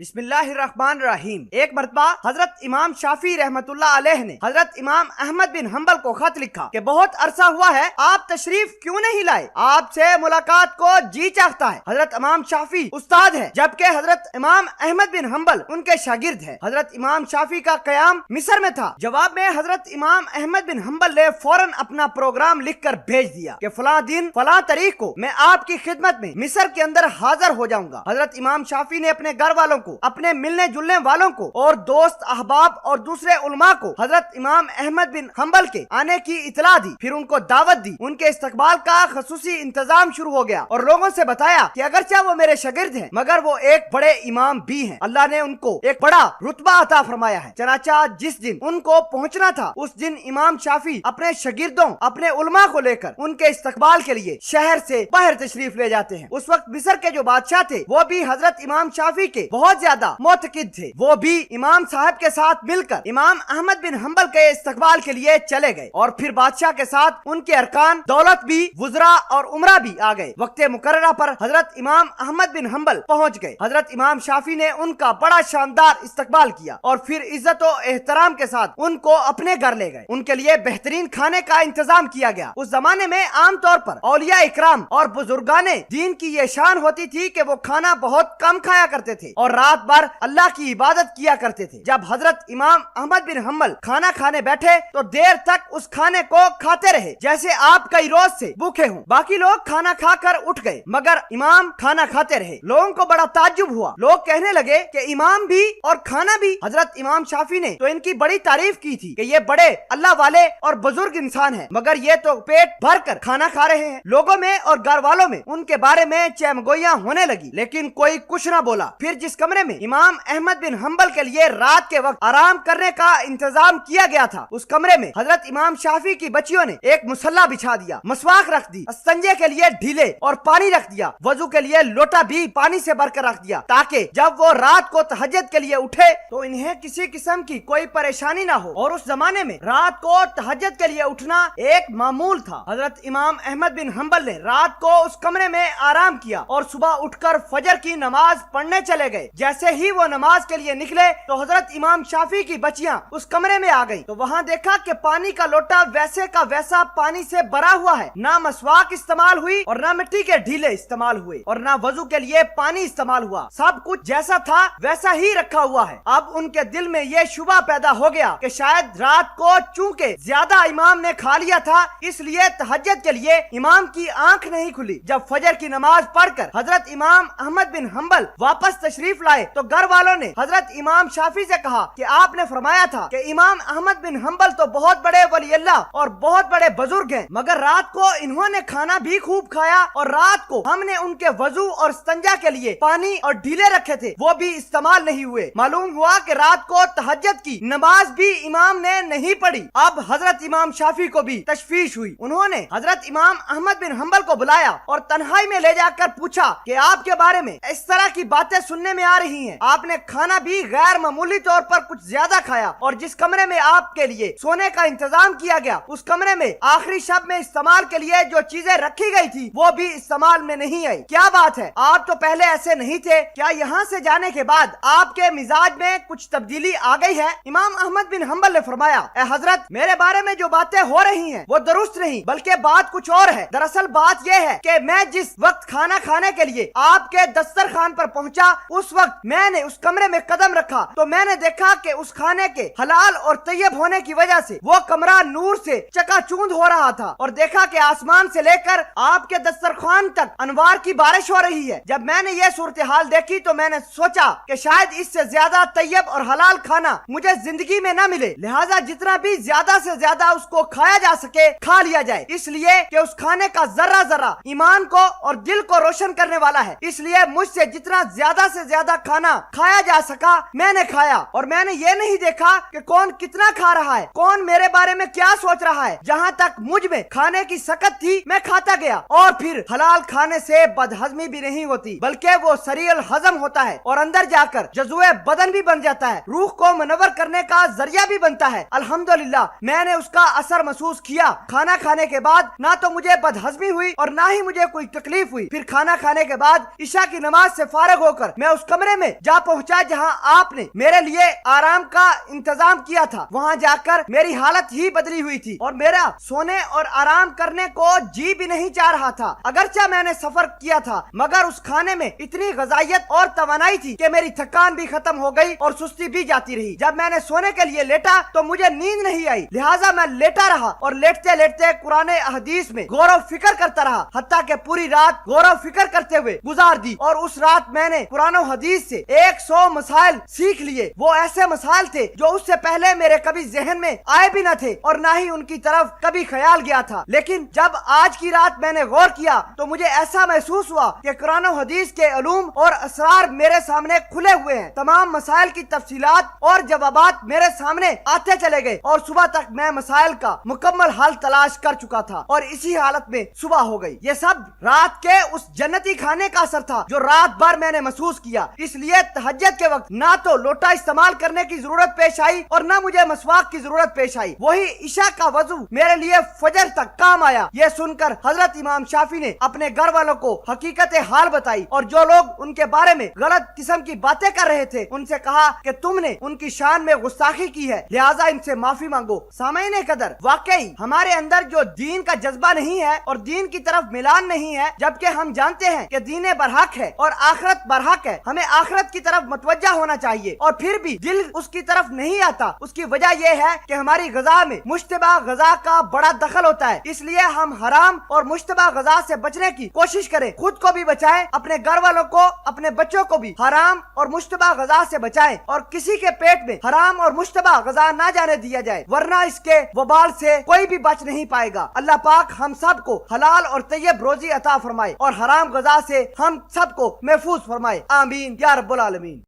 بسم اللہ الرحمن الرحیم۔ ایک مرتبہ حضرت امام شافعی رحمت اللہ علیہ نے حضرت امام احمد بن حنبل کو خط لکھا کہ بہت عرصہ ہوا ہے آپ تشریف کیوں نہیں لائے، آپ سے ملاقات کو جی چاہتا ہے۔ حضرت امام شافعی استاد ہے جبکہ حضرت امام احمد بن حنبل ان کے شاگرد ہے۔ حضرت امام شافعی کا قیام مصر میں تھا۔ جواب میں حضرت امام احمد بن حنبل نے فوراً اپنا پروگرام لکھ کر بھیج دیا کہ فلاں دن فلاں تاریخ کو میں آپ کی خدمت میں مصر کے اندر حاضر ہو جاؤں گا۔ حضرت امام شافعی نے اپنے گھر والوں کو، اپنے ملنے جلنے والوں کو اور دوست احباب اور دوسرے علماء کو حضرت امام احمد بن حنبل کے آنے کی اطلاع دی، پھر ان کو دعوت دی۔ ان کے استقبال کا خصوصی انتظام شروع ہو گیا اور لوگوں سے بتایا کہ اگرچہ وہ میرے شاگرد ہیں مگر وہ ایک بڑے امام بھی ہیں، اللہ نے ان کو ایک بڑا رتبہ عطا فرمایا ہے۔ چنانچہ جس دن ان کو پہنچنا تھا اس دن امام شافعی اپنے شاگردوں، اپنے علماء کو لے کر ان کے استقبال کے لیے شہر سے باہر تشریف لے جاتے ہیں۔ اس وقت مصر کے جو بادشاہ تھے وہ بھی حضرت امام شافعی کے بہت زیادہ معتقد تھے، وہ بھی امام صاحب کے ساتھ مل کر امام احمد بن حنبل کے استقبال کے لیے چلے گئے اور پھر بادشاہ کے ساتھ ان کے ارکان دولت بھی، وزراء اور عمرہ بھی آ گئے۔ وقت مقررہ پر حضرت امام احمد بن حنبل پہنچ گئے۔ حضرت امام شافعی نے ان کا بڑا شاندار استقبال کیا اور پھر عزت و احترام کے ساتھ ان کو اپنے گھر لے گئے۔ ان کے لیے بہترین کھانے کا انتظام کیا گیا۔ اس زمانے میں عام طور پر اولیاء اکرام اور بزرگان دین کی یہ شان ہوتی تھی کہ وہ کھانا بہت کم کھایا کرتے تھے اور رات بھر اللہ کی عبادت کیا کرتے تھے۔ جب حضرت امام احمد بن حنبل کھانا کھانے بیٹھے تو دیر تک اس کھانے کو کھاتے رہے جیسے آپ کئی روز سے بھوکے ہوں۔ باقی لوگ کھانا کھا کر اٹھ گئے مگر امام کھانا کھاتے رہے۔ لوگوں کو بڑا تعجب ہوا، لوگ کہنے لگے کہ امام بھی اور کھانا بھی۔ حضرت امام شافعی نے تو ان کی بڑی تعریف کی تھی کہ یہ بڑے اللہ والے اور بزرگ انسان ہیں مگر یہ تو پیٹ بھر کر کھانا کھا رہے ہیں۔ لوگوں میں اور گھر والوں میں ان کے بارے میں چہمگوئیاں ہونے لگی لیکن کوئی کچھ نہ بولا۔ پھر جس کمرے میں امام احمد بن حنبل کے لیے رات کے وقت آرام کرنے کا انتظام کیا گیا تھا اس کمرے میں حضرت امام شافعی کی بچیوں نے ایک مصلی بچھا دیا، مسواک رکھ دی، استنجے کے لیے ڈھیلے اور پانی رکھ دیا، وضو کے لیے لوٹا بھی پانی سے بھر کر رکھ دیا تاکہ جب وہ رات کو تہجد کے لیے اٹھے تو انہیں کسی قسم کی کوئی پریشانی نہ ہو۔ اور اس زمانے میں رات کو تہجد کے لیے اٹھنا ایک معمول تھا۔ حضرت امام احمد بن حنبل نے رات کو اس کمرے میں آرام کیا اور صبح اٹھ کر فجر کی نماز پڑھنے چلے گئے۔ جیسے ہی وہ نماز کے لیے نکلے تو حضرت امام شافعی کی بچیاں اس کمرے میں آ گئی تو وہاں دیکھا کہ پانی کا لوٹا ویسے کا ویسا پانی سے بھرا ہوا ہے، نہ مسواک استعمال ہوئی اور نہ مٹی کے ڈھیلے استعمال ہوئے اور نہ وضو کے لیے پانی استعمال ہوا، سب کچھ جیسا تھا ویسا ہی رکھا ہوا ہے۔ اب ان کے دل میں یہ شبہ پیدا ہو گیا کہ شاید رات کو چونکہ زیادہ امام نے کھا لیا تھا اس لیے تہجد کے لیے امام کی آنکھ نہیں کھلی۔ جب فجر کی نماز پڑھ کر حضرت امام احمد بن حنبل واپس تشریف لائے تو گھر والوں نے حضرت امام شافعی سے کہا کہ آپ نے فرمایا تھا کہ امام احمد بن حنبل تو بہت بڑے ولی اللہ اور بہت بڑے بزرگ ہیں مگر رات کو انہوں نے کھانا بھی خوب کھایا اور رات کو ہم نے ان کے وضو اور استنجا کے لیے پانی اور ڈھیلے رکھے تھے وہ بھی استعمال نہیں ہوئے۔ معلوم ہوا کہ رات کو تہجد کی نماز بھی امام نے نہیں پڑھی۔ اب حضرت امام شافعی کو بھی تشویش ہوئی، انہوں نے حضرت امام احمد بن حنبل کو بلایا اور تنہائی میں لے جا کر پوچھا کہ آپ کے بارے میں اس طرح کی باتیں سننے میں آ رہی ہیں، آپ نے کھانا بھی غیر معمولی طور پر کچھ زیادہ کھایا اور جس کمرے میں آپ کے لیے سونے کا انتظام کیا گیا اس کمرے میں آخری شب میں استعمال کے لیے جو چیزیں رکھی گئی تھی وہ بھی استعمال میں نہیں آئی۔ کیا بات ہے، آپ تو پہلے ایسے نہیں تھے، کیا یہاں سے جانے کے بعد آپ کے مزاج میں کچھ تبدیلی آ گئی ہے؟ امام احمد بن حنبل نے فرمایا، اے حضرت میرے بارے میں جو باتیں ہو رہی ہیں وہ درست نہیں بلکہ بات کچھ اور ہے۔ دراصل بات یہ ہے کہ میں جس وقت کھانا کھانے کے لیے آپ کے دسترخوان پر پہنچا اس وقت میں نے اس کمرے میں قدم رکھا تو میں نے دیکھا کہ اس کھانے کے حلال اور طیب ہونے کی وجہ سے وہ کمرہ نور سے چکا چوند ہو رہا تھا اور دیکھا کہ آسمان سے لے کر آپ کے دسترخوان تک انوار کی بارش ہو رہی ہے۔ جب میں نے یہ صورتحال دیکھی تو میں نے سوچا کہ شاید اس سے زیادہ طیب اور حلال کھانا مجھے زندگی میں نہ ملے، لہٰذا جتنا بھی زیادہ سے زیادہ اس کو کھایا جا سکے کھا لیا جائے، اس لیے کہ اس کھانے کا ذرہ ذرہ ایمان کو اور دل کو روشن کرنے والا ہے۔ اس لیے مجھ سے جتنا زیادہ سے زیادہ کھانا کھایا جا سکا میں نے کھایا اور میں نے یہ نہیں دیکھا کہ کون کتنا کھا رہا ہے، کون میرے بارے میں کیا سوچ رہا ہے۔ جہاں تک مجھ میں کھانے کی سکت تھی میں کھاتا گیا اور پھر حلال کھانے سے بدہضمی بھی نہیں ہوتی بلکہ وہ سریع الہضم ہوتا ہے اور اندر جا کر جزوے بدن بھی بن جاتا ہے، روح کو منور کرنے کا ذریعہ بھی بنتا ہے۔ الحمدللہ میں نے اس کا اثر محسوس کیا۔ کھانا کھانے کے بعد نہ تو مجھے بدہضمی ہوئی اور نہ ہی مجھے کوئی تکلیف ہوئی۔ پھر کھانا کھانے کے بعد عشاء کی نماز سے فارغ ہو کر میں اس کمرے خانے میں جا پہنچا جہاں آپ نے میرے لیے آرام کا انتظام کیا تھا۔ وہاں جا کر میری حالت ہی بدلی ہوئی تھی اور میرا سونے اور آرام کرنے کو جی بھی نہیں چاہ رہا تھا۔ اگرچہ میں نے سفر کیا تھا مگر اس کھانے میں اتنی غذائیت اور توانائی تھی کہ میری تھکان بھی ختم ہو گئی اور سستی بھی جاتی رہی۔ جب میں نے سونے کے لیے لیٹا تو مجھے نیند نہیں آئی، لہٰذا میں لیٹا رہا اور لیٹتے لیٹتے قرآن حدیث میں غور و فکر کرتا رہا، حتیٰ کہ پوری رات غور و فکر کرتے ہوئے گزار دی۔ اور اس رات میں نے قرآن و حدیث سے 100 مسائل سیکھ لیے۔ وہ ایسے مسائل تھے جو اس سے پہلے میرے کبھی ذہن میں آئے بھی نہ تھے اور نہ ہی ان کی طرف کبھی خیال گیا تھا۔ لیکن جب آج کی رات میں نے غور کیا تو مجھے ایسا محسوس ہوا کہ قرآن و حدیث کے علوم اور اسرار میرے سامنے کھلے ہوئے ہیں۔ تمام مسائل کی تفصیلات اور جوابات میرے سامنے آتے چلے گئے اور صبح تک میں مسائل کا مکمل حل تلاش کر چکا تھا اور اسی حالت میں صبح ہو گئی۔ یہ سب رات کے اس جنتی کھانے کا اثر تھا جو رات بھر میں نے محسوس کیا۔ اس لیے تہجد کے وقت نہ تو لوٹا استعمال کرنے کی ضرورت پیش آئی اور نہ مجھے مسواک کی ضرورت پیش آئی۔ وہی عشاء کا وضو میرے لیے فجر تک کام آیا۔ یہ سن کر حضرت امام شافعی نے اپنے گھر والوں کو حقیقت حال بتائی اور جو لوگ ان کے بارے میں غلط قسم کی باتیں کر رہے تھے ان سے کہا کہ تم نے ان کی شان میں گستاخی کی ہے، لہٰذا ان سے معافی مانگو۔ سامعین قدر، واقعی ہمارے اندر جو دین کا جذبہ نہیں ہے اور دین کی طرف میلان نہیں ہے، جبکہ ہم جانتے ہیں کہ دین برحق ہے اور آخرت برحق ہے، ہمیں آخرت کی طرف متوجہ ہونا چاہیے، اور پھر بھی دل اس کی طرف نہیں آتا۔ اس کی وجہ یہ ہے کہ ہماری غذا میں مشتبہ غذا کا بڑا دخل ہوتا ہے۔ اس لیے ہم حرام اور مشتبہ غذا سے بچنے کی کوشش کریں، خود کو بھی بچائیں، اپنے گھر والوں کو، اپنے بچوں کو بھی حرام اور مشتبہ غذا سے بچائیں، اور کسی کے پیٹ میں حرام اور مشتبہ غذا نہ جانے دیا جائے، ورنہ اس کے وبال سے کوئی بھی بچ نہیں پائے گا۔ اللہ پاک ہم سب کو حلال اور طیب روزی عطا فرمائے اور حرام غذا سے ہم سب کو محفوظ فرمائے، آمین یا رب العالمین۔